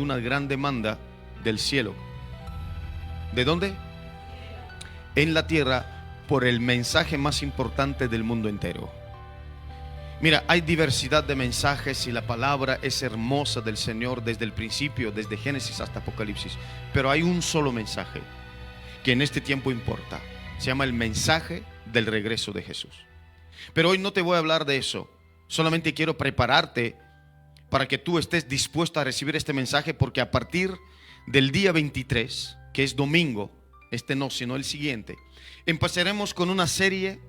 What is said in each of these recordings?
una gran demanda del cielo. ¿De dónde? En la tierra, por el mensaje más importante del mundo entero. Mira, hay diversidad de mensajes y la palabra es hermosa del Señor desde el principio, desde Génesis hasta Apocalipsis. Pero hay un solo mensaje que en este tiempo importa. Se llama el mensaje del regreso de Jesús. Pero hoy no te voy a hablar de eso. Solamente quiero prepararte para que tú estés dispuesto a recibir este mensaje, porque a partir del día 23, que es domingo, este no, sino el siguiente, empezaremos con una serie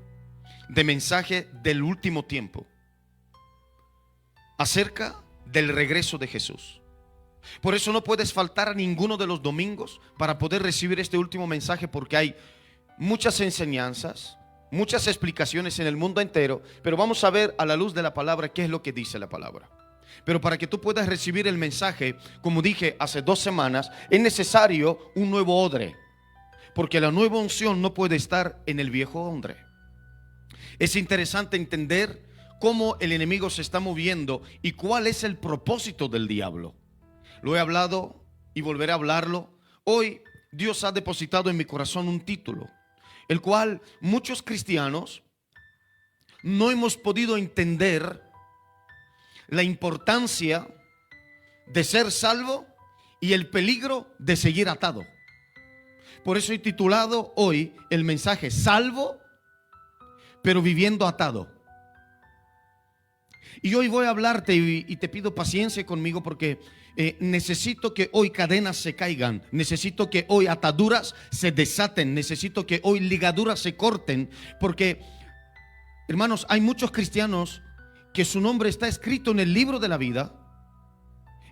de mensajes del último tiempo acerca del regreso de Jesús. Por eso no puedes faltar a ninguno de los domingos para poder recibir este último mensaje, porque hay muchas enseñanzas, muchas explicaciones en el mundo entero, pero vamos a ver a la luz de la palabra qué es lo que dice la palabra. Pero para que tú puedas recibir el mensaje, como dije hace 2 semanas, es necesario un nuevo odre, porque la nueva unción no puede estar en el viejo odre. Es interesante entender cómo el enemigo se está moviendo y cuál es el propósito del diablo. Lo he hablado y volveré a hablarlo. Hoy Dios ha depositado en mi corazón un título, el cual muchos cristianos no hemos podido entender la importancia de ser salvo y el peligro de seguir atado. Por eso he titulado hoy el mensaje: salvo pero viviendo atado. Y hoy voy a hablarte y te pido paciencia conmigo, porque necesito que hoy cadenas se caigan, necesito que hoy ataduras se desaten, necesito que hoy ligaduras se corten, porque, hermanos, hay muchos cristianos que su nombre está escrito en el libro de la vida,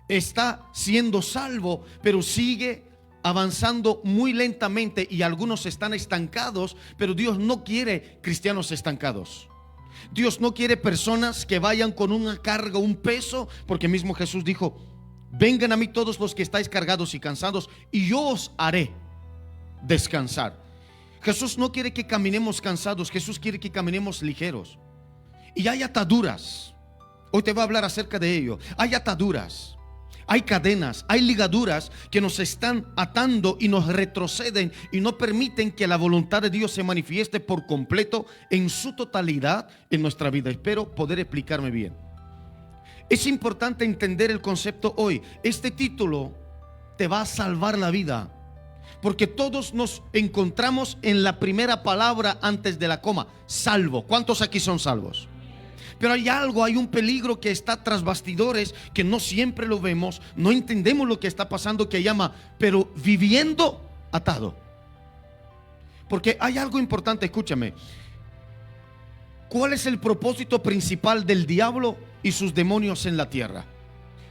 está siendo salvo, pero sigue avanzando muy lentamente, y algunos están estancados. Pero Dios no quiere cristianos estancados. Dios no quiere personas que vayan con una carga, un peso, porque mismo Jesús dijo: vengan a mí todos los que estáis cargados y cansados, y yo os haré descansar. Jesús no quiere que caminemos cansados, Jesús quiere que caminemos ligeros. Y hay ataduras. Hoy te voy a hablar acerca de ello. Hay ataduras, hay cadenas, hay ligaduras que nos están atando y nos retroceden y no permiten que la voluntad de Dios se manifieste por completo en su totalidad en nuestra vida. Espero poder explicarme bien. Es importante entender el concepto hoy. Este título te va a salvar la vida, porque todos nos encontramos en la primera palabra antes de la coma: salvo. ¿Cuántos aquí son salvos? Pero hay algo, hay un peligro que está tras bastidores, que no siempre lo vemos, no entendemos lo que está pasando, que llama, pero viviendo atado. Porque hay algo importante, escúchame. ¿Cuál es el propósito principal del diablo y sus demonios en la tierra?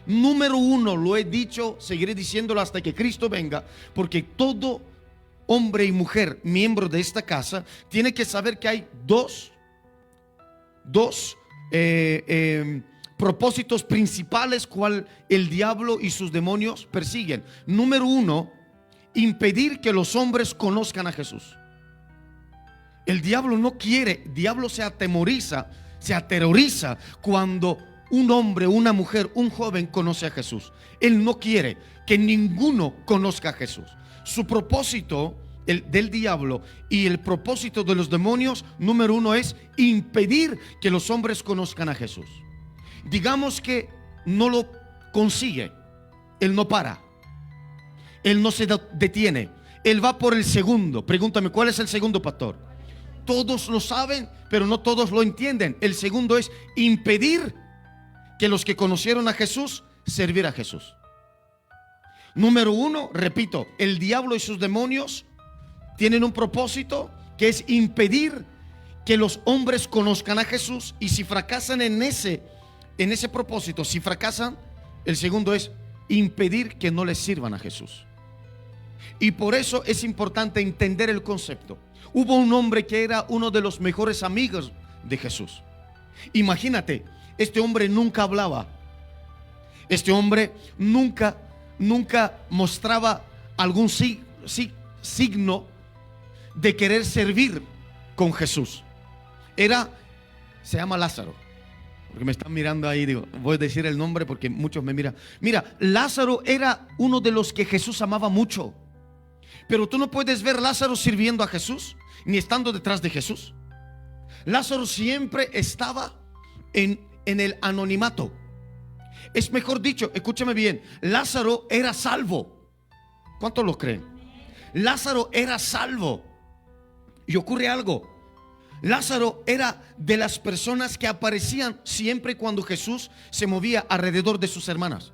Número 1, lo he dicho, seguiré diciéndolo hasta que Cristo venga, porque todo hombre y mujer miembro de esta casa tiene que saber que hay dos propósitos principales cual el diablo y sus demonios persiguen. Número 1, impedir que los hombres conozcan a Jesús. El diablo no quiere, el diablo se atemoriza, se aterroriza cuando un hombre, una mujer, un joven conoce a Jesús. Él no quiere que ninguno conozca a Jesús. Su propósito del diablo y el propósito de los demonios, número 1, es impedir que los hombres conozcan a Jesús. Digamos que no lo consigue, él no para, él no se detiene, él va por el segundo. Pregúntame, ¿cuál es el segundo, pastor? Todos lo saben, pero no todos lo entienden. El segundo es impedir que los que conocieron a Jesús servir a Jesús. Número 1, repito, el diablo y sus demonios tienen un propósito, que es impedir que los hombres conozcan a Jesús. Y si fracasan en ese propósito, si fracasan, el segundo es impedir que no les sirvan a Jesús. Y por eso es importante entender el concepto. Hubo un hombre que era uno de los mejores amigos de Jesús. Imagínate, este hombre nunca hablaba, este hombre nunca mostraba algún signo de querer servir con Jesús. Se llama Lázaro. Porque me están mirando ahí, digo, voy a decir el nombre porque muchos me miran. Mira, Lázaro era uno de los que Jesús amaba mucho. Pero tú no puedes ver a Lázaro sirviendo a Jesús, ni estando detrás de Jesús. Lázaro siempre estaba en el anonimato. Es mejor dicho, escúchame bien, Lázaro era salvo. ¿Cuántos lo creen? Lázaro era salvo. Y ocurre algo. Lázaro era de las personas que aparecían siempre cuando Jesús se movía alrededor de sus hermanas.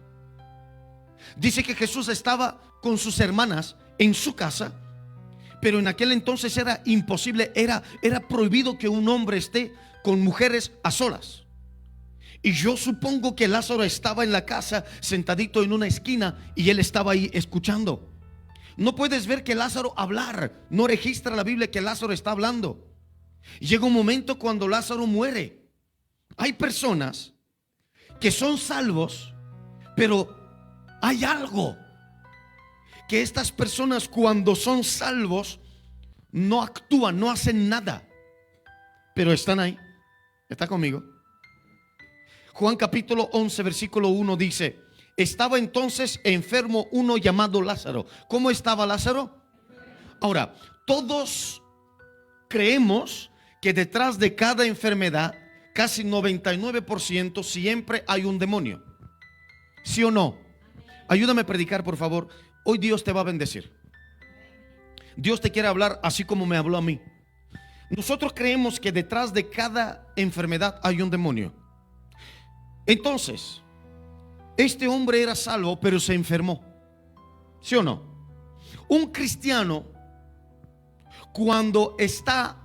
Dice que Jesús estaba con sus hermanas en su casa, pero en aquel entonces era imposible, era prohibido que un hombre esté con mujeres a solas. Y yo supongo que Lázaro estaba en la casa sentadito en una esquina y él estaba ahí escuchando. No puedes ver que Lázaro hablar, no registra la Biblia que Lázaro está hablando. Llega un momento cuando Lázaro muere. Hay personas que son salvos, pero hay algo que estas personas cuando son salvos no actúan, no hacen nada, pero están ahí. ¿Está conmigo? Juan capítulo 11 versículo 1 dice: estaba entonces enfermo uno llamado Lázaro. ¿Cómo estaba Lázaro? Ahora, todos creemos que detrás de cada enfermedad, casi 99% siempre hay un demonio. ¿Sí o no? Ayúdame a predicar, por favor. Hoy Dios te va a bendecir. Dios te quiere hablar así como me habló a mí. Nosotros creemos que detrás de cada enfermedad hay un demonio. Entonces, este hombre era salvo, pero se enfermó. ¿Sí o no? Un cristiano, cuando está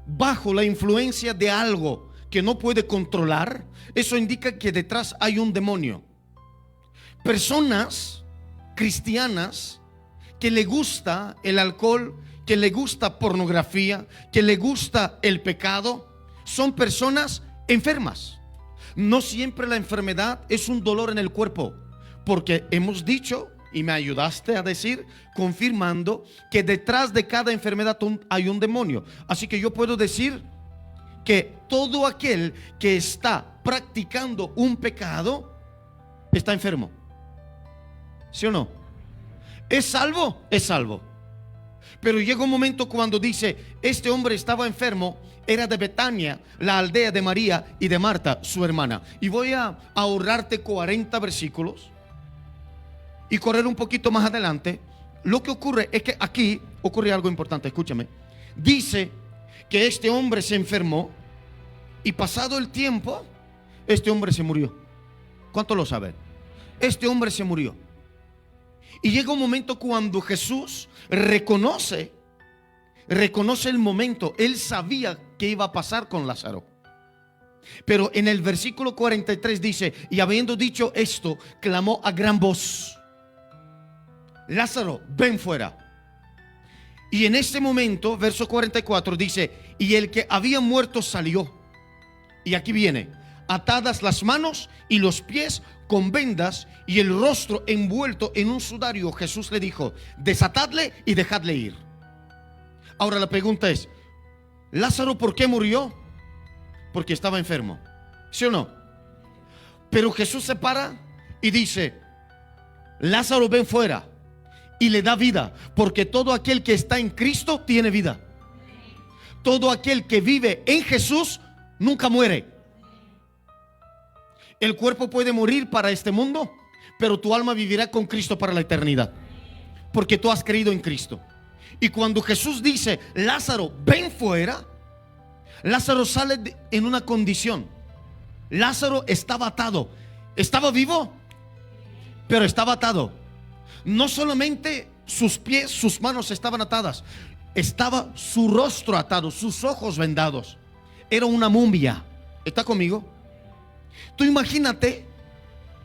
bajo la influencia de algo que no puede controlar, eso indica que detrás hay un demonio. Personas cristianas que le gusta el alcohol, que le gusta pornografía, que le gusta el pecado, son personas enfermas. No siempre la enfermedad es un dolor en el cuerpo, porque hemos dicho, y me ayudaste a decir, confirmando que detrás de cada enfermedad hay un demonio. Así que yo puedo decir que todo aquel que está practicando un pecado está enfermo. ¿Sí o no? ¿Es salvo? Es salvo. Pero llega un momento cuando dice: este hombre estaba enfermo, era de Betania, la aldea de María y de Marta, su hermana. Y voy a ahorrarte 40 versículos y correr un poquito más adelante. Lo que ocurre es que aquí ocurre algo importante, escúchame. Dice que este hombre se enfermó y pasado el tiempo, este hombre se murió. ¿Cuánto lo saben? Este hombre se murió. Y llega un momento cuando Jesús reconoce el momento. Él sabía que iba a pasar con Lázaro. Pero en el versículo 43 dice: y habiendo dicho esto, clamó a gran voz: Lázaro, ven fuera. Y en ese momento, verso 44 dice: y el que había muerto salió. Y aquí viene: atadas las manos y los pies con vendas y el rostro envuelto en un sudario. Jesús le dijo: desatadle y dejadle ir. Ahora la pregunta es: Lázaro, ¿por qué murió? Porque estaba enfermo, ¿sí o no? Pero Jesús se para y dice: Lázaro, ven fuera. Y le da vida, porque todo aquel que está en Cristo tiene vida. Todo aquel que vive en Jesús nunca muere. El cuerpo puede morir para este mundo, pero tu alma vivirá con Cristo para la eternidad, porque tú has creído en Cristo. Y cuando Jesús dice: Lázaro, ven fuera, Lázaro sale en una condición. Lázaro estaba atado. Estaba vivo, pero estaba atado. No solamente sus pies, sus manos estaban atadas, estaba su rostro atado, sus ojos vendados. Era una momia. ¿Está conmigo? Tú imagínate,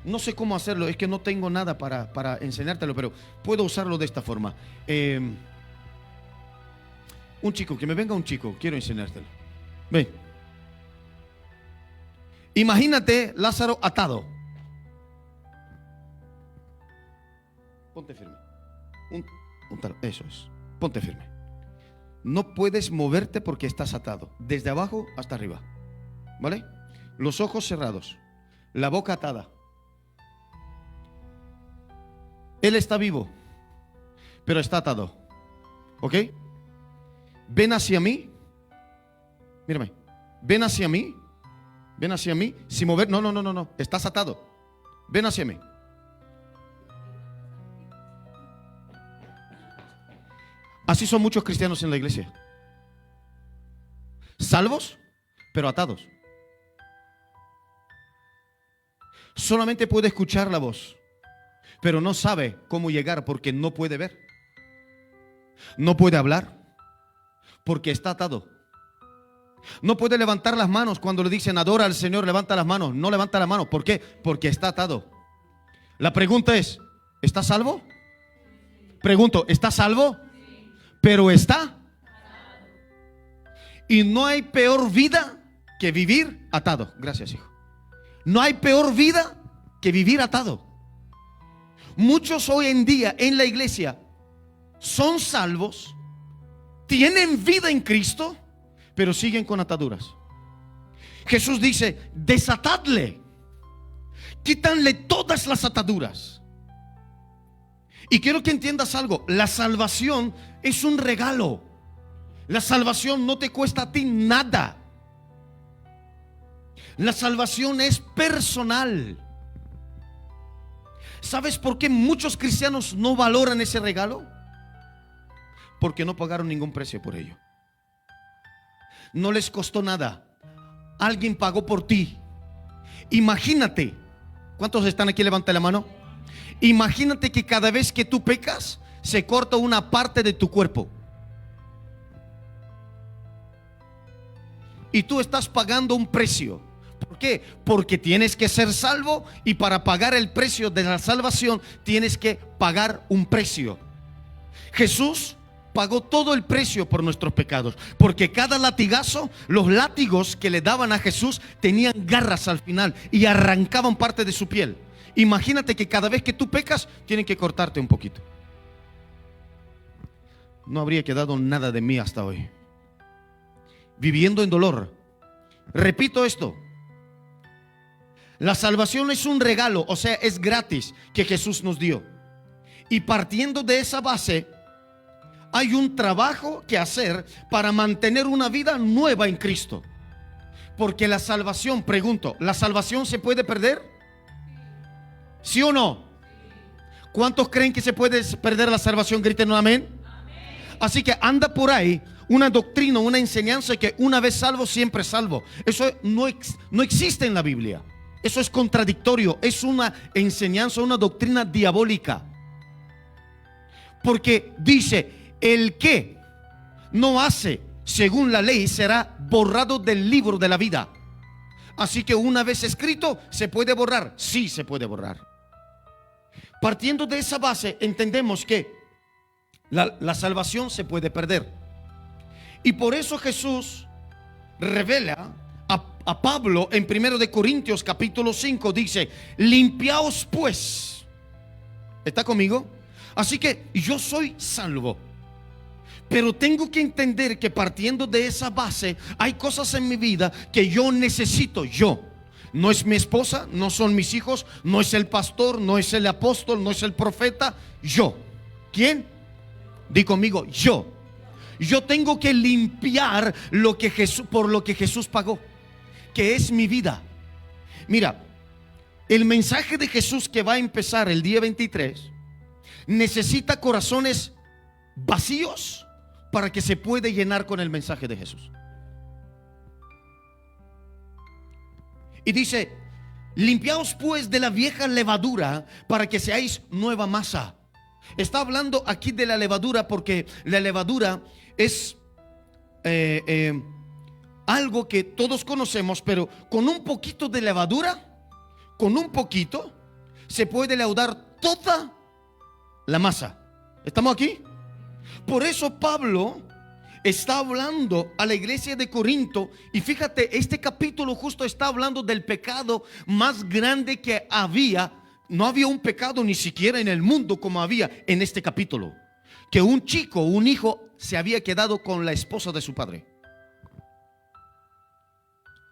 no sé cómo hacerlo, es que no tengo nada para enseñártelo, pero puedo usarlo de esta forma. Un chico, que me venga un chico, quiero enseñártelo. Ven. Imagínate Lázaro atado. Ponte firme. Eso es. Ponte firme. No puedes moverte porque estás atado, desde abajo hasta arriba. ¿Vale? los ojos cerrados, la boca atada. Él está vivo, pero está atado. ¿Ok? Ven hacia mí. Mírame. Ven hacia mí. Ven hacia mí. Sin mover. No. Estás atado. Ven hacia mí. Así son muchos cristianos en la iglesia. Salvos, pero atados. Solamente puede escuchar la voz, pero no sabe cómo llegar porque no puede ver. No puede hablar porque está atado. No puede levantar las manos cuando le dicen adora al Señor, levanta las manos. No levanta las manos. ¿Por qué? Porque está atado. La pregunta es, ¿está salvo? Pregunto, ¿está salvo? Pero está. Y no hay peor vida que vivir atado. Gracias, hijo. No hay peor vida que vivir atado. Muchos hoy en día en la iglesia son salvos, tienen vida en Cristo, pero siguen con ataduras. Jesús dice, desatadle, quítanle todas las ataduras. Y quiero que entiendas algo, la salvación es un regalo. La salvación no te cuesta a ti nada. La salvación es personal. ¿Sabes por qué muchos cristianos no valoran ese regalo? Porque no pagaron ningún precio por ello. No les costó nada. Alguien pagó por ti. Imagínate. ¿Cuántos están aquí? Levanta la mano. Imagínate que cada vez que tú pecas, se corta una parte de tu cuerpo. Y tú estás pagando un precio. ¿Por qué? Porque tienes que ser salvo, y para pagar el precio de la salvación tienes que pagar un precio. Jesús pagó todo el precio por nuestros pecados, porque cada latigazo, los látigos que le daban a Jesús tenían garras al final y arrancaban parte de su piel. Imagínate que cada vez que tú pecas tienen que cortarte un poquito. No habría quedado nada de mí hasta hoy, viviendo en dolor. Repito esto: la salvación es un regalo, o sea, es gratis, que Jesús nos dio. Y partiendo de esa base, hay un trabajo que hacer para mantener una vida nueva en Cristo. Porque la salvación, pregunto, ¿la salvación se puede perder? ¿Sí o no? ¿Cuántos creen que se puede perder la salvación? Griten un amén. Así que anda por ahí una doctrina, una enseñanza que una vez salvo, siempre salvo. Eso no existe en la Biblia. Eso es contradictorio. Es una enseñanza, una doctrina diabólica. Porque dice, el que no hace según la ley será borrado del libro de la vida. Así que una vez escrito, ¿se puede borrar? Sí, se puede borrar. Partiendo de esa base, entendemos que la salvación se puede perder. Y por eso Jesús revela a Pablo en 1 de Corintios capítulo 5, dice, limpiaos pues. ¿Está conmigo? Así que yo soy salvo, pero tengo que entender que partiendo de esa base hay cosas en mi vida que yo necesito. Yo, no es mi esposa, no son mis hijos, no es el pastor, no es el apóstol, no es el profeta. Yo. ¿Quién? Di conmigo, yo. Yo tengo que limpiar lo que Jesús, por lo que Jesús pagó, que es mi vida. Mira, el mensaje de Jesús que va a empezar el día 23 necesita corazones vacíos para que se pueda llenar con el mensaje de Jesús. Y dice, limpiaos pues de la vieja levadura para que seáis nueva masa. Está hablando aquí de la levadura porque la levadura es algo que todos conocemos, pero con un poquito de levadura, con un poquito, se puede leudar toda la masa. ¿Estamos aquí? Por eso Pablo está hablando a la iglesia de Corinto. Y fíjate, este capítulo justo está hablando del pecado más grande que había. No había un pecado ni siquiera en el mundo como había en este capítulo, que un chico, un hijo, se había quedado con la esposa de su padre.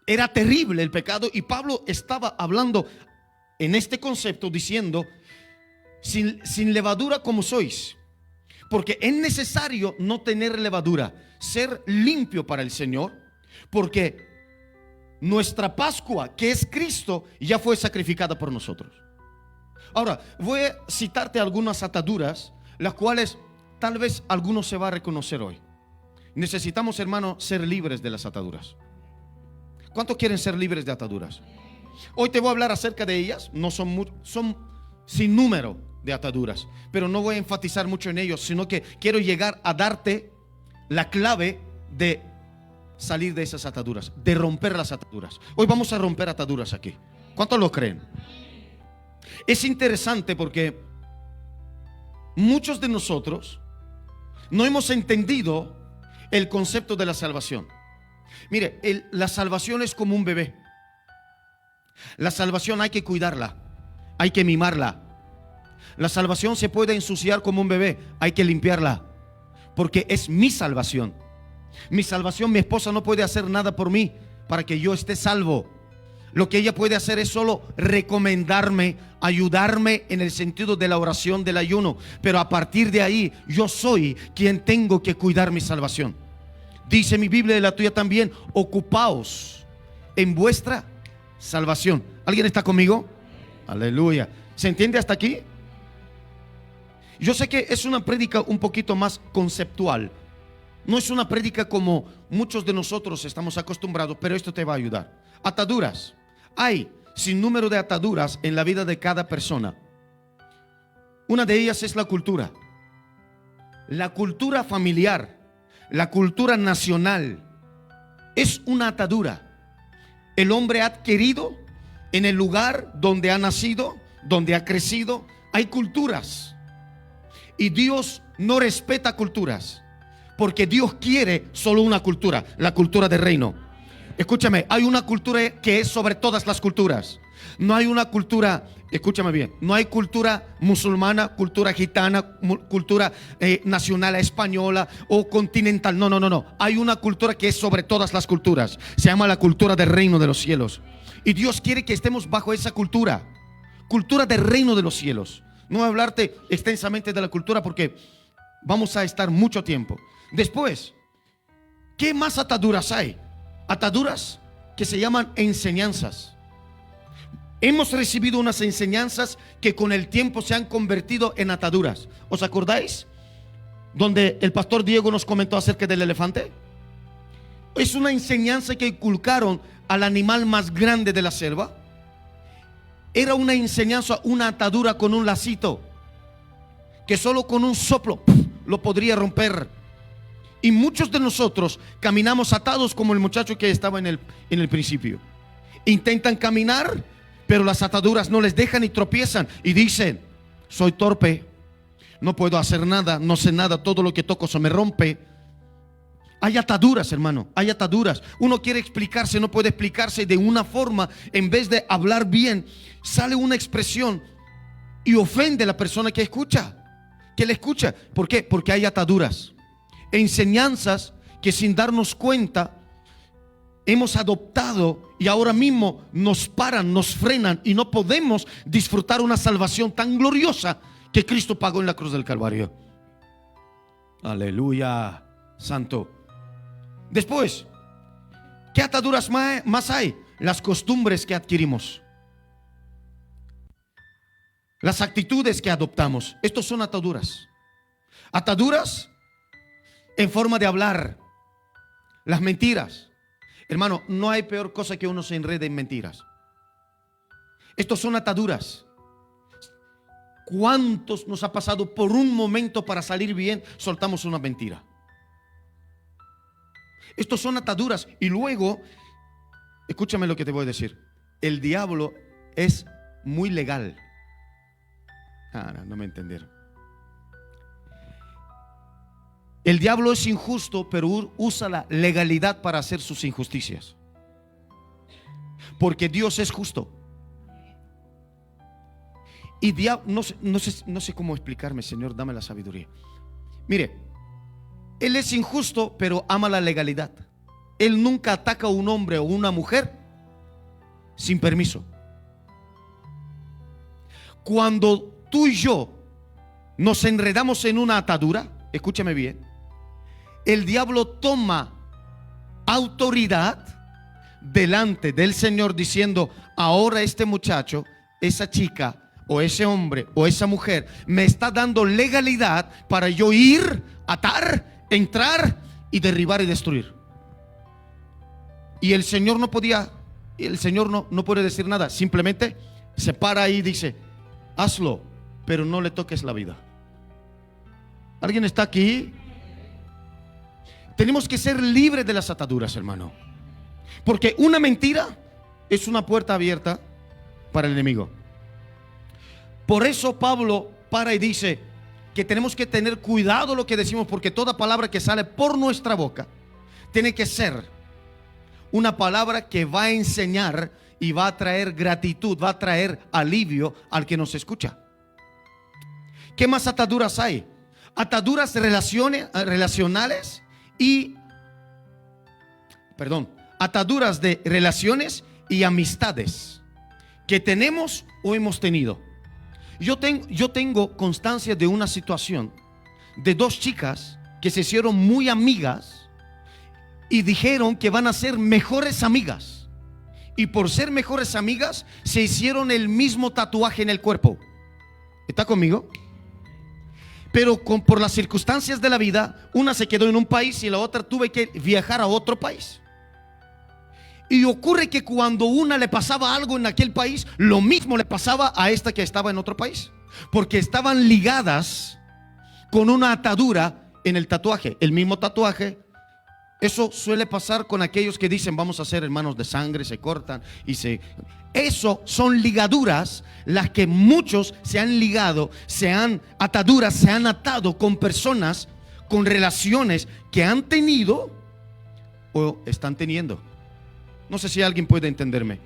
Era terrible el pecado, y Pablo estaba hablando en este concepto diciendo: sin levadura como sois, porque es necesario no tener levadura, ser limpio para el Señor, porque nuestra Pascua, que es Cristo, ya fue sacrificada por nosotros. Ahora voy a citarte algunas ataduras, las cuales tal vez algunos se va a reconocer hoy. Necesitamos, hermano, ser libres de las ataduras. ¿Cuántos quieren ser libres de ataduras? Hoy te voy a hablar acerca de ellas. No son son sin número de ataduras, pero no voy a enfatizar mucho en ellos, sino que quiero llegar a darte la clave de salir de esas ataduras, de romper las ataduras. Hoy vamos a romper ataduras aquí. ¿Cuántos lo creen? Es interesante porque muchos de nosotros no hemos entendido el concepto de la salvación. Mire, la salvación es como un bebé. La salvación hay que cuidarla, hay que mimarla. La salvación se puede ensuciar como un bebé, hay que limpiarla, porque es mi salvación. Mi salvación, mi esposa no puede hacer nada por mí para que yo esté salvo. Lo que ella puede hacer es solo recomendarme, ayudarme en el sentido de la oración, del ayuno. Pero a partir de ahí, yo soy quien tengo que cuidar mi salvación. Dice mi Biblia y la tuya también: ocupaos en vuestra salvación. ¿Alguien está conmigo? Aleluya. ¿Se entiende hasta aquí? Yo sé que es una prédica un poquito más conceptual. No es una prédica como muchos de nosotros estamos acostumbrados, pero esto te va a ayudar. Ataduras. Hay sin número de ataduras en la vida de cada persona. Una de ellas es la cultura. La cultura familiar, la cultura nacional, es una atadura. El hombre ha adquirido en el lugar donde ha nacido, donde ha crecido, hay culturas. Y Dios no respeta culturas, porque Dios quiere solo una cultura, la cultura del reino. Escúchame, hay una cultura que es sobre todas las culturas. No hay una cultura, escúchame bien, no hay cultura musulmana, cultura gitana, cultura nacional española o continental. No. Hay una cultura que es sobre todas las culturas. Se llama la cultura del reino de los cielos. Y Dios quiere que estemos bajo esa cultura. Cultura del reino de los cielos. No voy a hablarte extensamente de la cultura porque vamos a estar mucho tiempo. Después, ¿qué más ataduras hay? Ataduras que se llaman enseñanzas. Hemos recibido unas enseñanzas que con el tiempo se han convertido en ataduras. ¿Os acordáis? Donde el pastor Diego nos comentó acerca del elefante. Es una enseñanza que inculcaron al animal más grande de la selva. Era una enseñanza, una atadura con un lacito que solo con un soplo lo podría romper. Y muchos de nosotros caminamos atados como el muchacho que estaba en el principio. Intentan caminar, pero las ataduras no les dejan y tropiezan. Y dicen: soy torpe, no puedo hacer nada, no sé nada, todo lo que toco se me rompe. Hay ataduras, hermano, hay ataduras. Uno quiere explicarse, no puede explicarse de una forma. En vez de hablar bien, sale una expresión y ofende a la persona que escucha, que le escucha. ¿Por qué? Porque hay ataduras. Enseñanzas que sin darnos cuenta hemos adoptado y ahora mismo nos paran, nos frenan y no podemos disfrutar una salvación tan gloriosa que Cristo pagó en la cruz del Calvario. Aleluya, santo. Después, ¿qué ataduras más hay? Las costumbres que adquirimos, las actitudes que adoptamos. Estos son ataduras. Ataduras en forma de hablar, las mentiras. Hermano, no hay peor cosa que uno se enrede en mentiras. Estos son ataduras. ¿Cuántos nos ha pasado por un momento para salir bien, soltamos una mentira? Estos son ataduras. Y luego, escúchame lo que te voy a decir. El diablo es muy legal. No me entendieron. El diablo es injusto, pero usa la legalidad para hacer sus injusticias. Porque Dios es justo. Y no sé cómo explicarme, Señor, dame la sabiduría. Mire, Él es injusto, pero ama la legalidad. Él nunca ataca a un hombre o una mujer sin permiso. Cuando tú y yo nos enredamos en una atadura, escúchame bien, el diablo toma autoridad delante del Señor diciendo: ahora este muchacho, esa chica o ese hombre o esa mujer me está dando legalidad para yo ir, atar, entrar y derribar y destruir. Y el Señor no podía, el Señor no puede decir nada, simplemente se para ahí y dice: hazlo, pero no le toques la vida. ¿Alguien está aquí? Tenemos que ser libres de las ataduras, hermano, porque una mentira es una puerta abierta para el enemigo. Por eso Pablo para y dice que tenemos que tener cuidado lo que decimos, porque toda palabra que sale por nuestra boca tiene que ser una palabra que va a enseñar y va a traer gratitud, va a traer alivio al que nos escucha. ¿Qué más ataduras hay? Ataduras relacionales y, ataduras de relaciones y amistades que tenemos o hemos tenido. Yo tengo constancia de una situación de dos chicas que se hicieron muy amigas y dijeron que van a ser mejores amigas. Y por ser mejores amigas se hicieron el mismo tatuaje en el cuerpo. ¿Está conmigo? Pero por las circunstancias de la vida, una se quedó en un país y la otra tuve que viajar a otro país. Y ocurre que cuando una le pasaba algo en aquel país, lo mismo le pasaba a esta que estaba en otro país, porque estaban ligadas con una atadura en el tatuaje, el mismo tatuaje. Eso suele pasar con aquellos que dicen: vamos a ser hermanos de sangre, se cortan y eso son ligaduras, las que muchos se han ligado, ataduras, se han atado con personas, con relaciones que han tenido o están teniendo. No sé si alguien puede entenderme.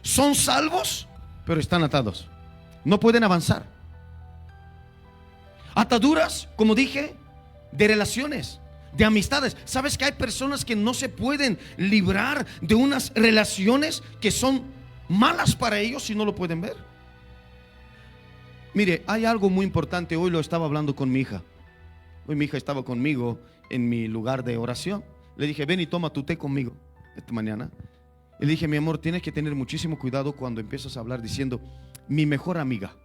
Son salvos, pero están atados. No pueden avanzar. Ataduras, como dije, de relaciones, de amistades. ¿Sabes que hay personas que no se pueden librar de unas relaciones que son malas para ellos si no lo pueden ver? Mire, hay algo muy importante. Hoy lo estaba hablando con mi hija. Hoy mi hija estaba conmigo en mi lugar de oración. Le dije: ven y toma tu té conmigo esta mañana. Y le dije: mi amor, tienes que tener muchísimo cuidado cuando empiezas a hablar diciendo mi mejor amiga.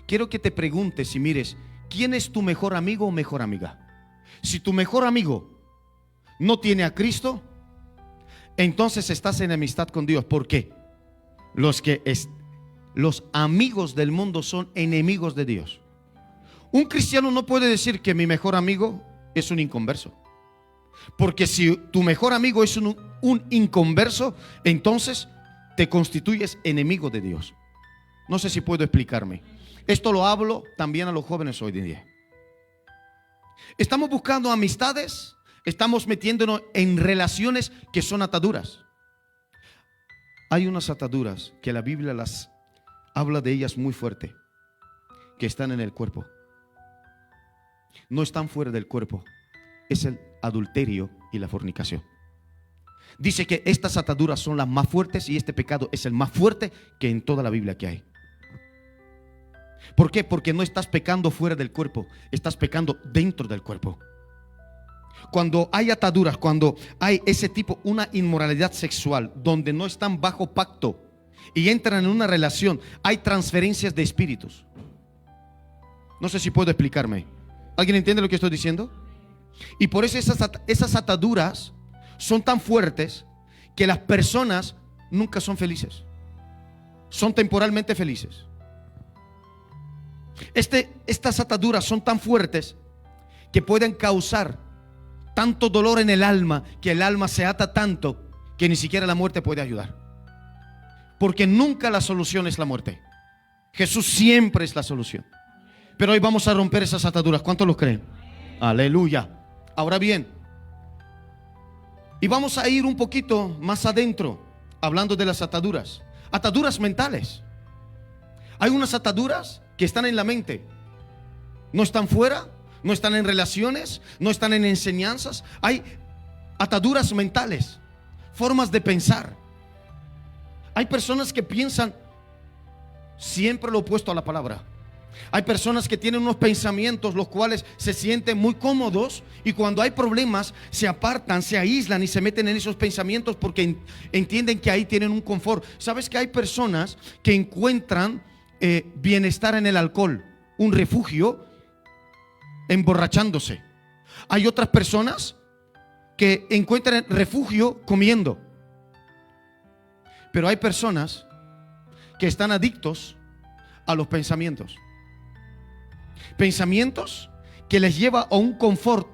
Quiero que te preguntes y mires, ¿quién es tu mejor amigo o mejor amiga? Si tu mejor amigo no tiene a Cristo, entonces estás en amistad con Dios. ¿Por qué? Los amigos del mundo son enemigos de Dios. Un cristiano no puede decir que mi mejor amigo es un inconverso, porque si tu mejor amigo es un inconverso, entonces te constituyes enemigo de Dios. No sé si puedo explicarme. Esto lo hablo también a los jóvenes hoy en día. Estamos buscando amistades, estamos metiéndonos en relaciones que son ataduras. Hay unas ataduras que la Biblia las habla de ellas muy fuerte, que están en el cuerpo. No están fuera del cuerpo. Es el adulterio y la fornicación. Dice que estas ataduras son las más fuertes y este pecado es el más fuerte que en toda la Biblia que hay. ¿Por qué? Porque no estás pecando fuera del cuerpo, estás pecando dentro del cuerpo. Cuando hay ataduras, cuando hay ese tipo, una inmoralidad sexual, donde no están bajo pacto y entran en una relación, hay transferencias de espíritus. No sé si puedo explicarme. ¿Alguien entiende lo que estoy diciendo? Y por eso esas ataduras son tan fuertes que las personas nunca son felices. Son temporalmente felices. Estas ataduras son tan fuertes que pueden causar tanto dolor en el alma, que el alma se ata tanto que ni siquiera la muerte puede ayudar. Porque nunca la solución es la muerte. Jesús siempre es la solución. Pero hoy vamos a romper esas ataduras. ¿Cuántos lo creen? Aleluya. Ahora bien, y vamos a ir un poquito más adentro, hablando de las ataduras. Ataduras mentales. Hay unas ataduras que están en la mente. No están fuera, no están en relaciones, no están en enseñanzas. Hay Ataduras mentales, formas de pensar. Hay personas que piensan siempre lo opuesto a la palabra. Hay personas que tienen unos pensamientos los cuales se sienten muy cómodos, y cuando hay problemas se apartan, se aíslan y se meten en esos pensamientos porque entienden que ahí tienen un confort. ¿Sabes que hay personas que encuentran bienestar en el alcohol, un refugio, emborrachándose? Hay otras personas que encuentran refugio comiendo. Pero hay personas que están adictos a los pensamientos. Pensamientos que les lleva a un confort,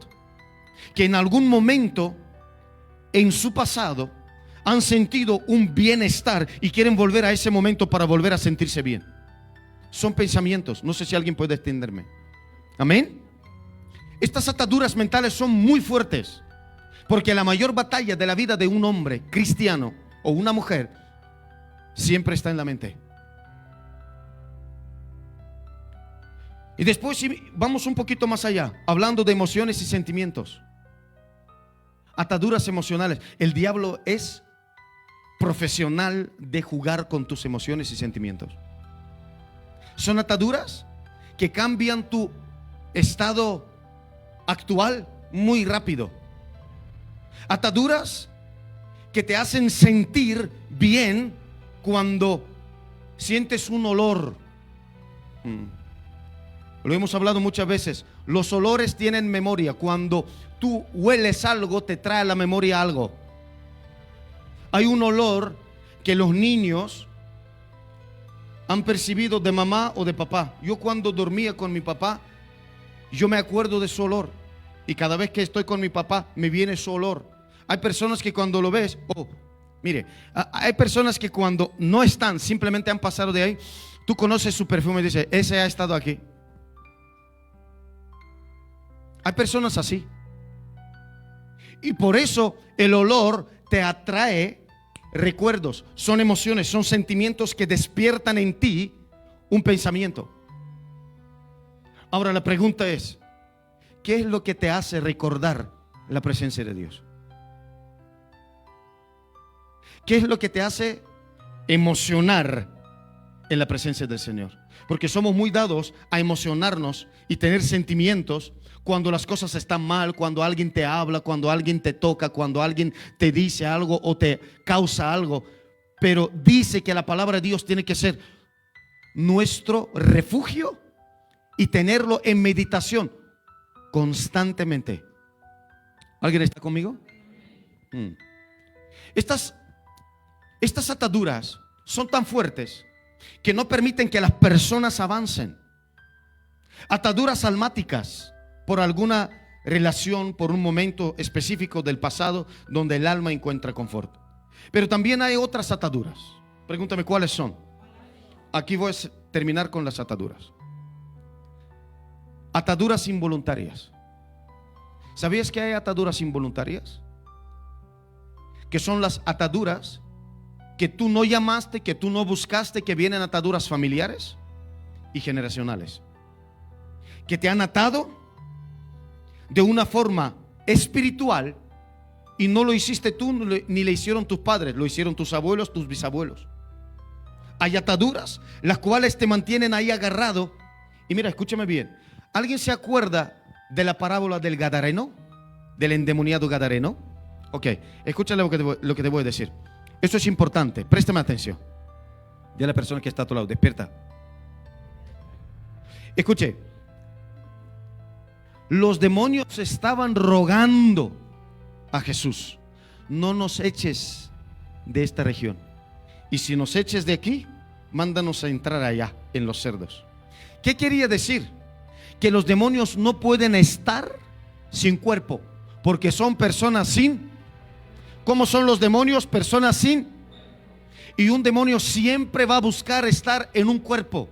que en algún momento en su pasado han sentido un bienestar y quieren volver a ese momento para volver a sentirse bien. Son pensamientos. No sé si alguien puede entenderme. Amén. Estas ataduras mentales son muy fuertes, porque la mayor batalla de la vida de un hombre cristiano o una mujer siempre está en la mente. Y después, si vamos un poquito más allá, hablando de emociones y sentimientos, ataduras emocionales. El diablo es profesional de jugar con tus emociones y sentimientos. Son ataduras que cambian tu estado actual muy rápido. Ataduras que te hacen sentir bien cuando sientes un olor. Lo hemos hablado muchas veces. Los olores tienen memoria. Cuando tú hueles algo, te trae a la memoria algo. Hay un olor que los niños han percibido de mamá o de papá. Yo cuando dormía con mi papá, yo me acuerdo de su olor. Y cada vez que estoy con mi papá, me viene su olor. Hay personas que cuando lo ves, mire, hay personas que cuando no están, simplemente han pasado de ahí, tú conoces su perfume y dices, ese ha estado aquí. Hay personas así. Y por eso el olor te atrae recuerdos. Son emociones, son sentimientos que despiertan en ti un pensamiento. Ahora la pregunta es, ¿qué es lo que te hace recordar la presencia de Dios? ¿Qué es lo que te hace emocionar en la presencia del Señor? Porque somos muy dados a emocionarnos y tener sentimientos cuando las cosas están mal, cuando alguien te habla, cuando alguien te toca, cuando alguien te dice algo o te causa algo. Pero dice que la palabra de Dios tiene que ser nuestro refugio y tenerlo en meditación constantemente. ¿Alguien está conmigo? Estas ataduras son tan fuertes que no permiten que las personas avancen. Ataduras almáticas por alguna relación, por un momento específico del pasado donde el alma encuentra confort. Pero también hay otras ataduras. Pregúntame cuáles son. Aquí voy a terminar con las ataduras. Ataduras involuntarias. ¿Sabías que hay ataduras involuntarias? Que son las ataduras que tú no llamaste, que tú no buscaste, que vienen ataduras familiares y generacionales, que te han atado de una forma espiritual y no lo hiciste tú ni le hicieron tus padres, lo hicieron tus abuelos, tus bisabuelos. Hay ataduras las cuales te mantienen ahí agarrado. Y mira, escúchame bien. ¿Alguien se acuerda de la parábola del Gadareno? Del endemoniado Gadareno. Ok, escúchale lo que te voy a decir. Esto es importante, préstame atención. Dile a la persona que está a tu lado, despierta. Escuche. Los demonios estaban rogando a Jesús: no nos eches de esta región, y si nos eches de aquí, mándanos a entrar allá en los cerdos. ¿Qué quería decir? Que los demonios no pueden estar sin cuerpo, porque son personas sin. ¿Cómo son los demonios? Personas sin. Y un demonio siempre va a buscar estar en un cuerpo.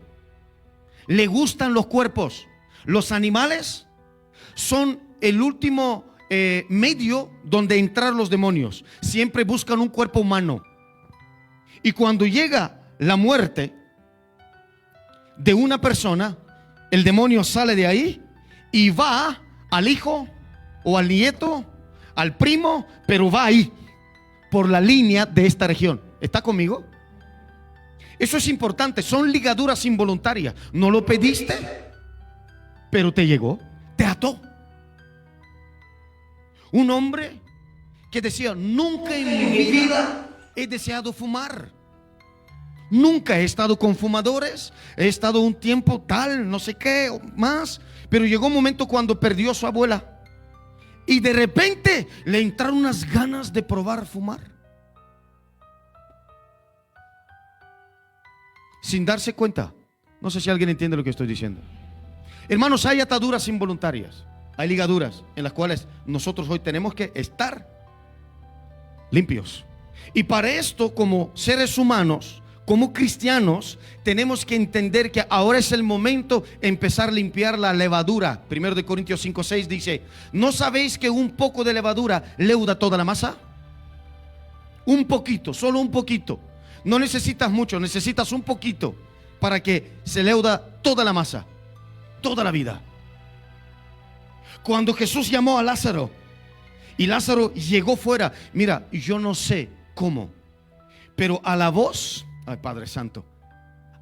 Le gustan los cuerpos. Los animales son el último medio donde entrar los demonios. Siempre buscan un cuerpo humano. Y cuando llega la muerte de una persona, el demonio sale de ahí y va al hijo o al nieto, al primo, pero va ahí, por la línea de esta región. ¿Está conmigo? Eso es importante, son ligaduras involuntarias. No lo pediste, pero te llegó, te ató. Un hombre que decía: nunca en mi vida he deseado fumar. Nunca he estado con fumadores. He estado un tiempo tal, no sé qué más. Pero llegó un momento cuando perdió a su abuela y de repente le entraron unas ganas de probar fumar, sin darse cuenta. No sé si alguien entiende lo que estoy diciendo. Hermanos, hay ataduras involuntarias, hay ligaduras en las cuales nosotros hoy tenemos que estar limpios. Y para esto, como seres humanos, como cristianos, tenemos que entender que ahora es el momento de empezar a limpiar la levadura. 1 Corintios 5:6 dice: ¿no sabéis que un poco de levadura leuda toda la masa? Un poquito, solo un poquito. No necesitas mucho, necesitas un poquito para que se leuda toda la masa, toda la vida. Cuando Jesús llamó a Lázaro y Lázaro llegó fuera, mira, yo no sé cómo, pero a la voz, ay Padre Santo,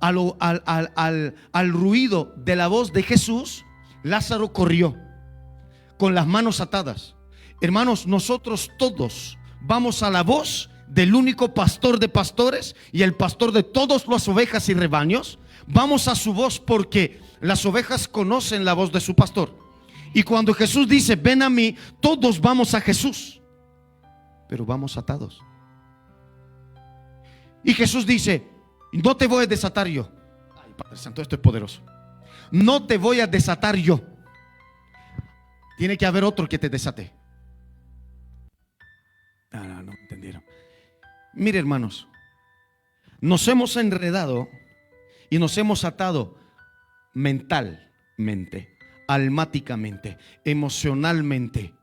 al ruido de la voz de Jesús, Lázaro corrió con las manos atadas. Hermanos, nosotros todos vamos a la voz del único pastor de pastores y el pastor de todas las ovejas y rebaños. Vamos a su voz porque las ovejas conocen la voz de su pastor. Y cuando Jesús dice: ven a mí, todos vamos a Jesús, pero vamos atados. Y Jesús dice: no te voy a desatar yo. Ay, Padre Santo, esto es poderoso. No te voy a desatar yo. Tiene que haber otro que te desate. No entendieron. Mire, hermanos, nos hemos enredado y nos hemos atado mentalmente, almáticamente, emocionalmente.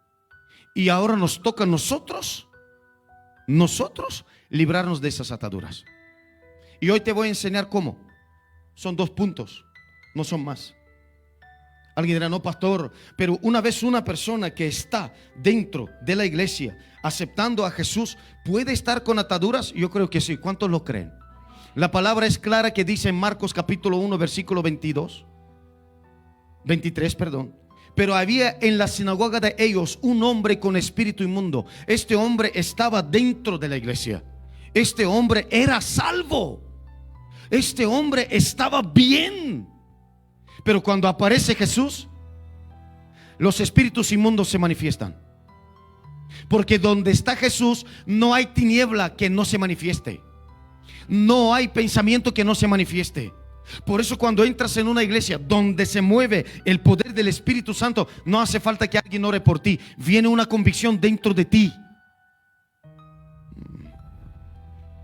Y ahora nos toca a nosotros librarnos de esas ataduras. Y hoy te voy a enseñar cómo. Son 2 puntos, no son más. Alguien dirá: no, pastor, pero una vez una persona que está dentro de la iglesia aceptando a Jesús, ¿puede estar con ataduras? Yo creo que sí. ¿Cuántos lo creen? La palabra es clara que dice en Marcos capítulo 1 versículo 23, perdón. Pero había en la sinagoga de ellos un hombre con espíritu inmundo. Este hombre estaba dentro de la iglesia. Este hombre era salvo. Este hombre estaba bien. Pero cuando aparece Jesús, los espíritus inmundos se manifiestan. Porque donde está Jesús no hay tiniebla que no se manifieste. No hay pensamiento que no se manifieste. Por eso cuando entras en una iglesia donde se mueve el poder del Espíritu Santo, no hace falta que alguien ore por ti. Viene una convicción dentro de ti.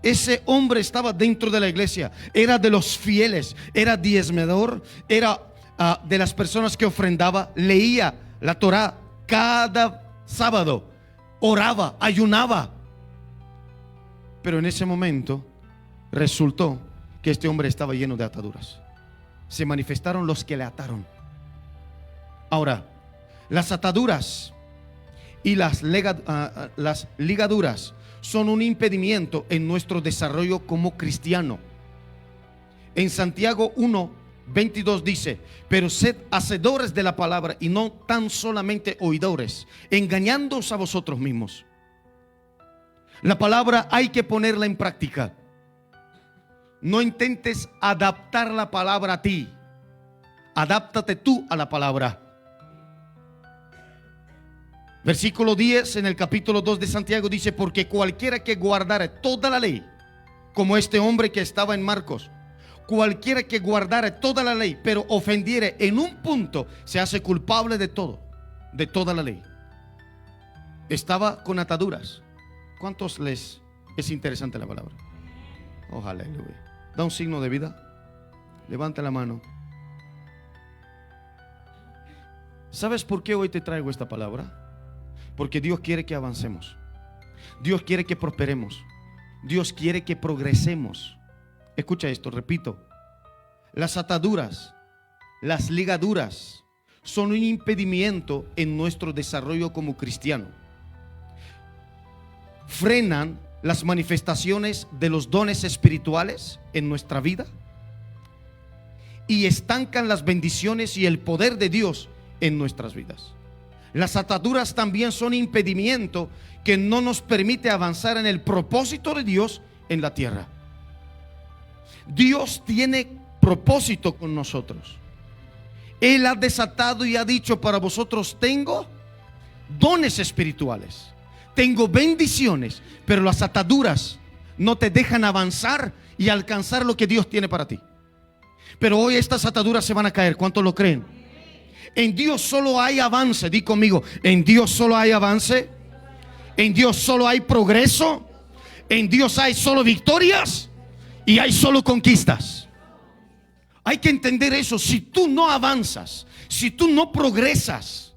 Ese hombre estaba dentro de la iglesia, era de los fieles, era diezmador, era de las personas que ofrendaba, leía la Torá cada sábado, oraba, ayunaba. Pero en ese momento resultó que este hombre estaba lleno de ataduras. Se manifestaron los que le ataron. Ahora, las ataduras y las ligaduras son un impedimento en nuestro desarrollo como cristiano. En Santiago 1:22 dice: pero sed hacedores de la palabra y no tan solamente oidores, engañándoos a vosotros mismos. La palabra hay que ponerla en práctica. No intentes adaptar la palabra a ti. Adáptate tú a la palabra. Versículo 10 en el capítulo 2 de Santiago dice: porque cualquiera que guardare toda la ley, como este hombre que estaba en Marcos, cualquiera que guardare toda la ley, pero ofendiere en un punto, se hace culpable de todo, de toda la ley. Estaba con ataduras. ¿Cuántos les es interesante la palabra? Ojalá, aleluya. Da un signo de vida. Levanta la mano. ¿Sabes por qué hoy te traigo esta palabra? Porque Dios quiere que avancemos. Dios quiere que prosperemos. Dios quiere que progresemos. Escucha esto, repito. Las ataduras, las ligaduras son un impedimento en nuestro desarrollo como cristiano. frenan las manifestaciones de los dones espirituales en nuestra vida y estancan las bendiciones y el poder de Dios en nuestras vidas. Las ataduras también son impedimento que no nos permite avanzar en el propósito de Dios en la tierra. Dios tiene propósito con nosotros. Él ha desatado y ha dicho: para vosotros tengo dones espirituales, tengo bendiciones, pero las ataduras no te dejan avanzar y alcanzar lo que Dios tiene para ti. Pero hoy estas ataduras se van a caer. ¿Cuántos lo creen? En Dios solo hay avance. Di conmigo: en Dios solo hay avance. En Dios solo hay progreso. En Dios hay solo victorias y hay solo conquistas. Hay que entender eso. Si tú no avanzas, si tú no progresas,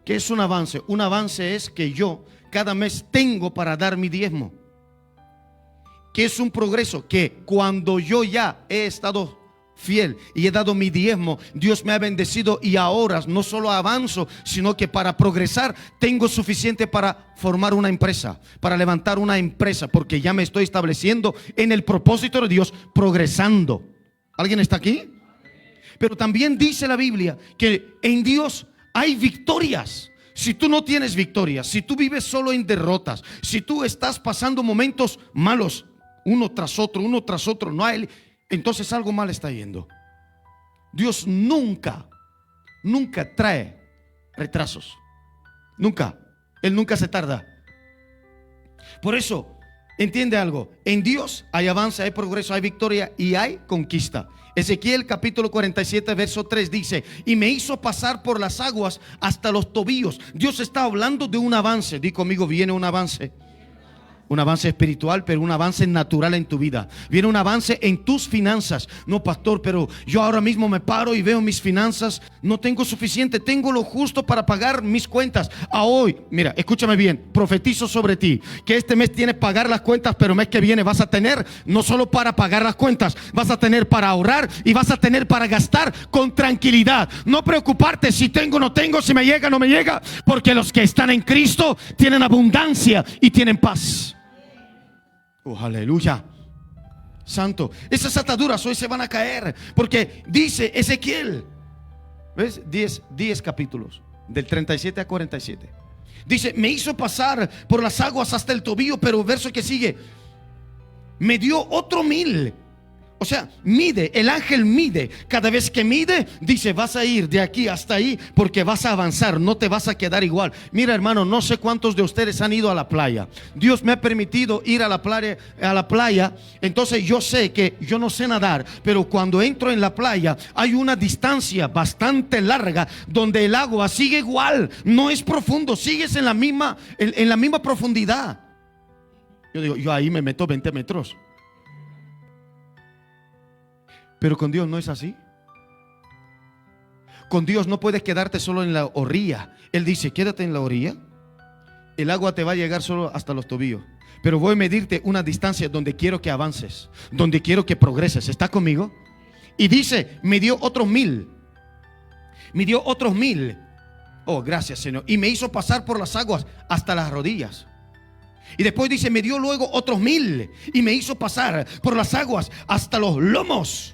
¿qué es un avance? Un avance es que yo cada mes tengo para dar mi diezmo. ¿Qué es un progreso? Que cuando yo ya he estado fiel y he dado mi diezmo, Dios me ha bendecido y ahora no solo avanzo, sino que para progresar tengo suficiente para formar una empresa, para levantar una empresa, porque ya me estoy estableciendo en el propósito de Dios, progresando. ¿Alguien está aquí? Pero también dice la Biblia que en Dios hay victorias. Si tú no tienes victorias, si tú vives solo en derrotas, si tú estás pasando momentos malos uno tras otro, no hay, entonces algo mal está yendo. Dios nunca trae retrasos. Nunca. Él nunca se tarda. Por eso, entiende algo: en Dios hay avance, hay progreso, hay victoria y hay conquista. Ezequiel capítulo 47 verso 3 dice: y me hizo pasar por las aguas hasta los tobillos. Dios está hablando de un avance. Di conmigo: viene un avance. Un avance espiritual, pero un avance natural en tu vida. Viene un avance en tus finanzas. No, pastor, pero yo ahora mismo me paro y veo mis finanzas, no tengo suficiente, tengo lo justo para pagar mis cuentas. A hoy, mira, escúchame bien, profetizo sobre ti que este mes tienes que pagar las cuentas, pero el mes que viene vas a tener no solo para pagar las cuentas, vas a tener para ahorrar y vas a tener para gastar con tranquilidad. No preocuparte si tengo o no tengo, si me llega o no me llega, porque los que están en Cristo tienen abundancia y tienen paz. Oh, aleluya. Santo. Esas ataduras hoy se van a caer, porque dice Ezequiel, ¿ves? 10 capítulos, del 37 a 47. Dice: me hizo pasar por las aguas hasta el tobillo, pero el verso que sigue, me dio otro 1000. O sea, mide, el ángel mide. Cada vez que mide, dice: vas a ir de aquí hasta ahí, porque vas a avanzar, no te vas a quedar igual. Mira, hermano, no sé cuántos de ustedes han ido a la playa. Dios me ha permitido ir a la playa. Entonces yo sé que yo no sé nadar, pero cuando entro en la playa hay una distancia bastante larga donde el agua sigue igual, no es profundo, sigues en la misma profundidad. Yo digo, yo ahí me meto 20 metros. Pero con Dios no es así. Con Dios no puedes quedarte solo en la orilla. Él dice: quédate en la orilla. El agua te va a llegar solo hasta los tobillos, pero voy a medirte una distancia donde quiero que avances, donde quiero que progreses. ¿Está conmigo? Y dice: me dio otros 1000. Me dio otros 1000. Oh, gracias, Señor. Y me hizo pasar por las aguas hasta las rodillas. Y después dice: me dio luego otros 1000 y me hizo pasar por las aguas hasta los lomos.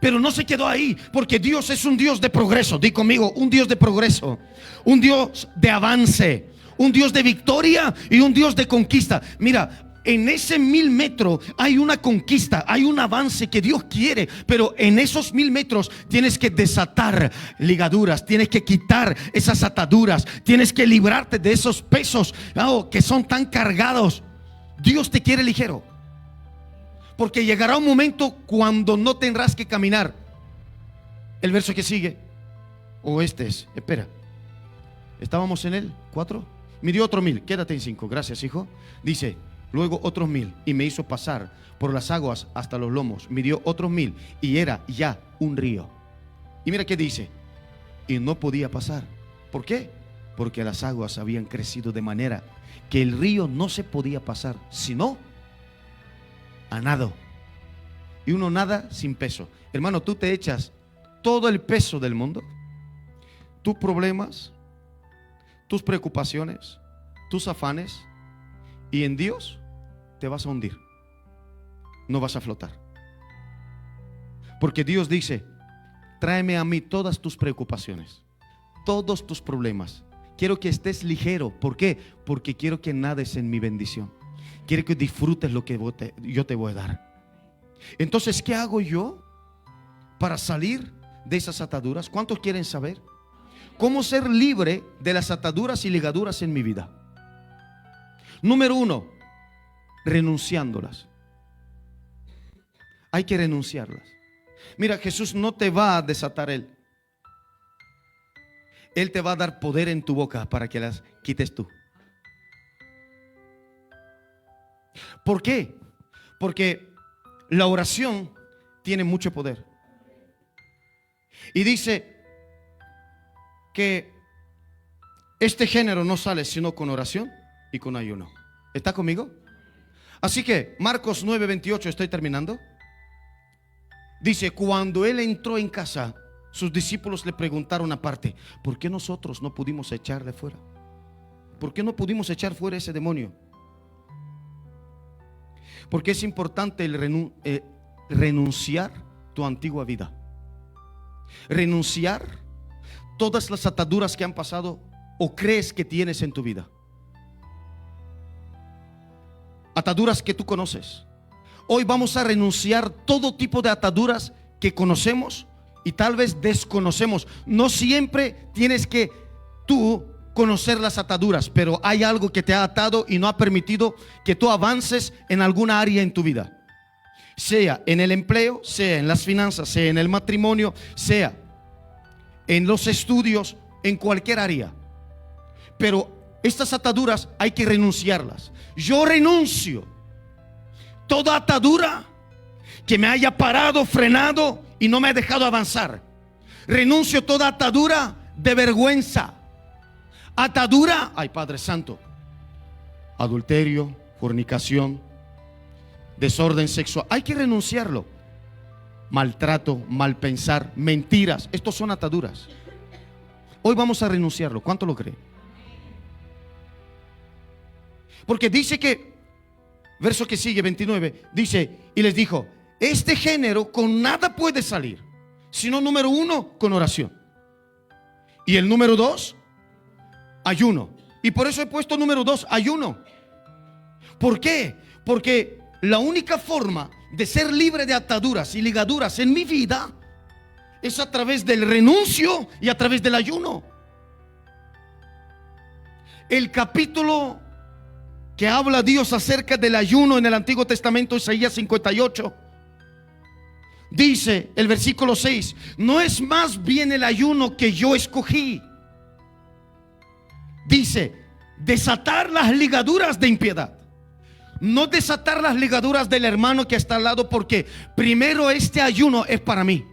Pero no se quedó ahí, porque Dios es un Dios de progreso. Di conmigo: un Dios de progreso, un Dios de avance, un Dios de victoria y un Dios de conquista. Mira, en ese 1000 metros hay una conquista, hay un avance que Dios quiere. Pero en esos 1000 metros tienes que desatar ligaduras, tienes que quitar esas ataduras, tienes que librarte de esos pesos que son tan cargados. Dios te quiere ligero, porque llegará un momento cuando no tendrás que caminar. El verso que sigue, espera, estábamos en el 4. Me dio otro 1000, quédate en 5, gracias, hijo. Dice: luego otros 1000 y me hizo pasar por las aguas hasta los lomos. Me dio otros 1000 y era ya un río. Y mira qué dice: y no podía pasar. ¿Por qué? Porque las aguas habían crecido de manera que el río no se podía pasar, sino a nado. Y uno nada sin peso. Hermano, tú te echas todo el peso del mundo, tus problemas, tus preocupaciones, tus afanes, Y en Dios te vas a hundir, no vas a flotar. Porque Dios dice: tráeme a mí todas tus preocupaciones, todos tus problemas. Quiero que estés ligero. ¿Por qué? Porque quiero que nades en mi bendición. Quiero que disfrutes lo que yo te voy a dar. Entonces, ¿qué hago yo para salir de esas ataduras? ¿Cuántos quieren saber cómo ser libre de las ataduras y ligaduras en mi vida? Número 1, renunciándolas. Hay que renunciarlas. Mira, Jesús no te va a desatar Él. Él te va a dar poder en tu boca para que las quites tú. ¿Por qué? Porque la oración tiene mucho poder. Y dice que este género no sale sino con oración y con ayuno. ¿Está conmigo? Así que Marcos 9:28, estoy terminando. Dice: cuando él entró en casa, sus discípulos le preguntaron aparte: ¿por qué nosotros no pudimos echarle fuera? ¿Por qué no pudimos echar fuera ese demonio? Porque es importante renunciar tu antigua vida. Renunciar todas las ataduras que han pasado o crees que tienes en tu vida. Ataduras que tú conoces. Hoy vamos a renunciar todo tipo de ataduras que conocemos y tal vez desconocemos. No siempre tienes que tú conocer las ataduras, pero hay algo que te ha atado y no ha permitido que tú avances en alguna área en tu vida. Sea en el empleo, sea en las finanzas, sea en el matrimonio, sea en los estudios, en cualquier área. Pero estas ataduras hay que renunciarlas. Yo renuncio toda atadura que me haya parado, frenado y no me ha dejado avanzar. Renuncio toda atadura de vergüenza. Atadura, ay Padre Santo, adulterio, fornicación, desorden sexual. Hay que renunciarlo. Maltrato, mal pensar, mentiras. Estos son ataduras. Hoy vamos a renunciarlo. ¿Cuánto lo cree? Porque dice que, verso que sigue, 29, dice: y les dijo: este género con nada puede salir, sino, número 1, con oración. Y el número 2, ayuno. Y por eso he puesto número 2, ayuno. ¿Por qué? Porque la única forma de ser libre de ataduras y ligaduras en mi vida es a través del renuncio y a través del ayuno. El capítulo que habla Dios acerca del ayuno en el Antiguo Testamento, Isaías 58, dice el versículo 6: no es más bien el ayuno que yo escogí. Dice: desatar las ligaduras de impiedad. No desatar las ligaduras del hermano que está al lado, porque primero este ayuno es para mí.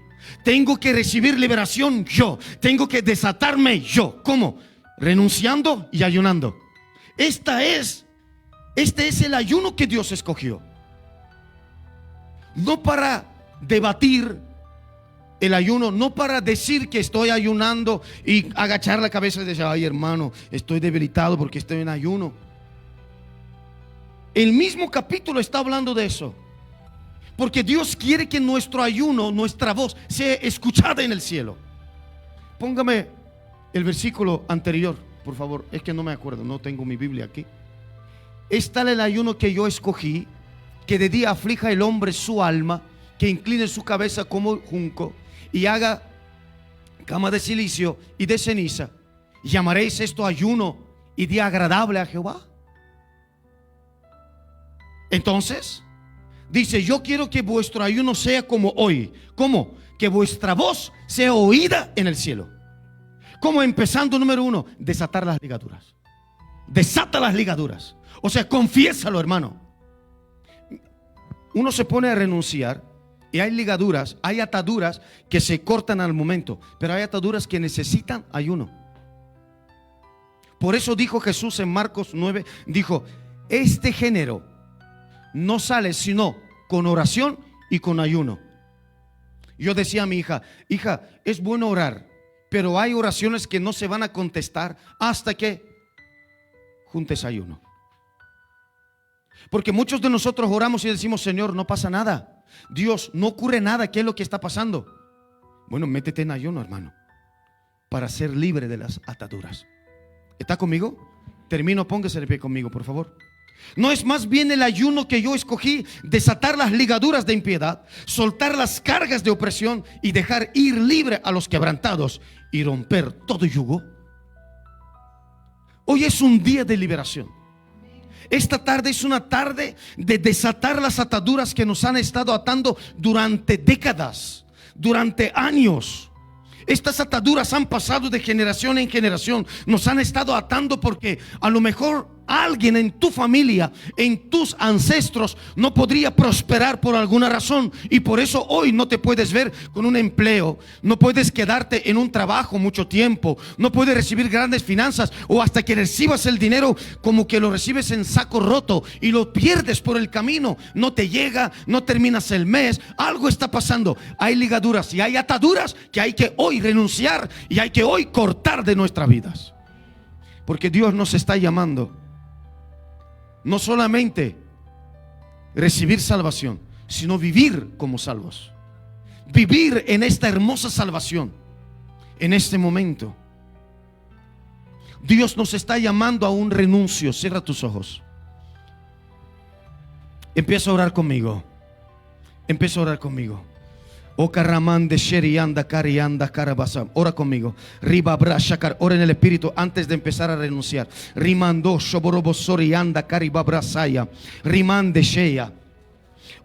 Tengo que recibir liberación yo. Tengo que desatarme yo. ¿Cómo? Renunciando y ayunando. Este es el ayuno que Dios escogió. No para debatir el ayuno, no para decir que estoy ayunando y agachar la cabeza y decir: ay hermano, estoy debilitado porque estoy en ayuno. El mismo capítulo está hablando de eso, porque Dios quiere que nuestro ayuno, nuestra voz, sea escuchada en el cielo. Póngame el versículo anterior, por favor. Es que no me acuerdo, no tengo mi Biblia aquí. Es tal el ayuno que yo escogí, que de día aflija el hombre su alma, que incline su cabeza como junco y haga cama de silicio y de ceniza. ¿Llamaréis esto ayuno y día agradable a Jehová? Entonces dice: yo quiero que vuestro ayuno sea como hoy. ¿Cómo? Que vuestra voz sea oída en el cielo. ¿Cómo? Empezando, número 1, desatar las ligaduras. Desata las ligaduras. O sea, confiésalo, hermano. Uno se pone a renunciar y hay ligaduras, hay ataduras que se cortan al momento, pero hay ataduras que necesitan ayuno. Por eso dijo Jesús en Marcos 9, dijo: este género no sale sino con oración y con ayuno. Yo decía a mi hija: hija, es bueno orar, pero hay oraciones que no se van a contestar hasta que juntes ayuno. Porque muchos de nosotros oramos y decimos: Señor, no pasa nada. Dios, no ocurre nada. ¿Qué es lo que está pasando? Bueno, métete en ayuno, hermano, para ser libre de las ataduras. ¿Está conmigo? Termino, póngase de pie conmigo, por favor. ¿No es más bien el ayuno que yo escogí, desatar las ligaduras de impiedad, soltar las cargas de opresión y dejar ir libre a los quebrantados y romper todo yugo? Hoy es un día de liberación. Esta tarde es una tarde de desatar las ataduras que nos han estado atando durante décadas, durante años. Estas ataduras han pasado de generación en generación. Nos han estado atando porque a lo mejor alguien en tu familia, en tus ancestros, no podría prosperar por alguna razón, y por eso hoy no te puedes ver con un empleo, no puedes quedarte en un trabajo mucho tiempo, no puedes recibir grandes finanzas, o hasta que recibas el dinero como que lo recibes en saco roto y lo pierdes por el camino. No te llega, no terminas el mes, algo está pasando. Hay ligaduras y hay ataduras que hay que hoy renunciar y hay que hoy cortar de nuestras vidas, porque Dios nos está llamando no solamente recibir salvación, sino vivir como salvos. Vivir en esta hermosa salvación. En este momento Dios nos está llamando a un renuncio. Cierra tus ojos. Empieza a orar conmigo. Empieza a orar conmigo. Ora conmigo. Ora en el Espíritu antes de empezar a renunciar. Rimando shoborobosorianda caribabrasaya. Rimande sheya.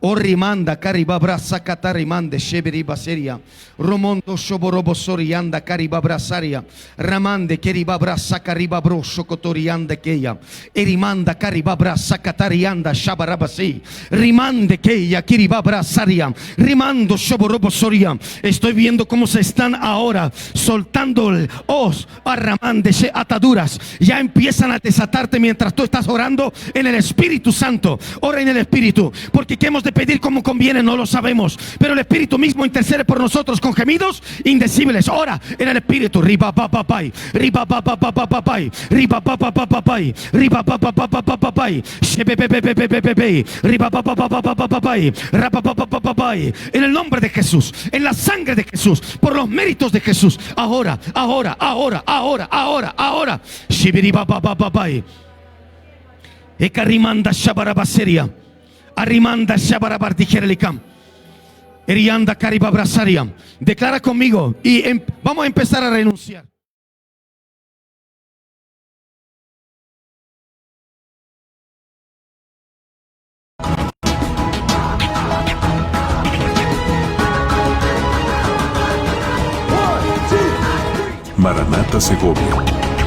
O rimanda caribabra sakata rimande sheberibaseria. Romondo shoborobosorianda caribabrasaria. Ramande keribabra sakaribabro shokotorianda keya. Erimanda caribabra sakatarianda shabarabasi. Rimande keya kiribabra saria. Rimando shoborobosoria. Estoy viendo cómo se están ahora soltando os arramande ataduras. Ya empiezan a desatarte mientras tú estás orando en el Espíritu Santo. Ora en el Espíritu, porque ¿qué hemos de pedir como conviene? No lo sabemos, pero el Espíritu mismo intercede por nosotros con gemidos indecibles. Ora en el Espíritu. Riba papapai, riba papapapapai, riba papapapapai, riba papapapapai, shepepepepepepepe, riba papapapapapai, rapapapapapai. En el nombre de Jesús, en la sangre de Jesús, por los méritos de Jesús. Ahora, ahora, ahora, ahora, ahora, ahora. Shibiriba papapapai. Ekarimanda shabarabaseria. Arimanda shabarabardijerelikam. Erianda caribabrasaria. Declara conmigo y vamos a empezar a renunciar. Maranata Segovia.